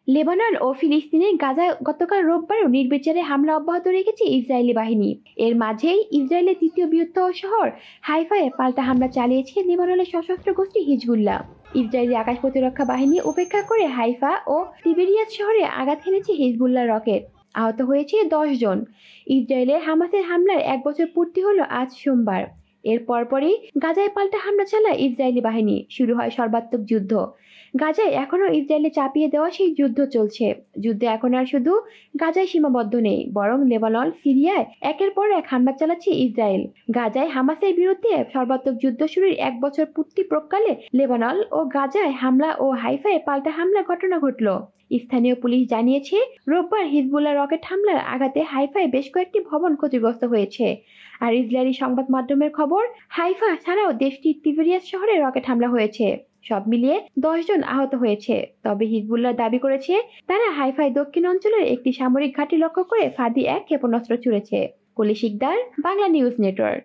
Lebanon ও ফিলিস্তিনের গাজায় গতকাল রোববারও নির্বিচারে হামলা অব্যাহত রেখেছে ইসরায়েলি বাহিনী। এর মাঝেই ইসরায়েলের তৃতীয় বৃহত্তম শহর হাইফায় পাল্টা হামলা চালিয়েছে লেবাননের সশস্ত্র গোষ্ঠী হিজবুল্লাহ। ইসরায়েলি আকাশ প্রতিরক্ষা বাহিনী উপেক্ষা করে হাইফা ও তিবেরিয়াস শহরে আঘাত হেনেছে হিজবুল্লাহ রকেট। আহত হয়েছে 10 জন। ইসরায়েলের হামাসের হামলার 1 বছর পূর্তি হলো আজ সোমবার। এর পরপরই গাজায় পাল্টা হামলা চালায় ইসরায়েলি বাহিনী। শুরু হয় সর্বাত্মক যুদ্ধ। গাজায় এখনো ইসরায়েলে চাপিয়ে দেওয়া সেই যুদ্ধ চলছে। যুদ্ধে এখন আর শুধু গাজায় সীমাবদ্ধ নেই, বরং লেবানন, সিরিয়ায় একের পর এক হামলা চালাচ্ছে ইসরায়েল। গাজায় হামাসের বিরুদ্ধে সর্বাত্মক যুদ্ধ শুরুর 1 বছর পূর্তি প্রাক্কালে লেবানন ও গাজায় হামলা ও হাইফায় পাল্টা হামলার ঘটনা ঘটল। স্থানীয় পুলিশ জানিয়েছে, রোববার হিজবুল্লাহ রকেট হামলার আঘাতে হাইফায় বেশ কয়েকটি ভবন ক্ষতিগ্রস্ত হয়েছে। আর ইসরায়েলি সংবাদ মাধ্যমের খবর, হাইফা ছাড়াও দেশটির তিবেরিয়াস শহরে রকেট হামলা হয়েছে। সব মিলিয়ে 10 জন আহত হয়েছে। তবে হিজবুল্লাহ দাবি করেছে, তারা হাইফাই দক্ষিণ অঞ্চলের একটি সামরিক ঘাঁটি লক্ষ্য করে ফাঁদি 1 ক্ষেপণাস্ত্র ছুড়েছে। কলি শিকদার, বাংলা নিউজ নেটওয়ার্ক।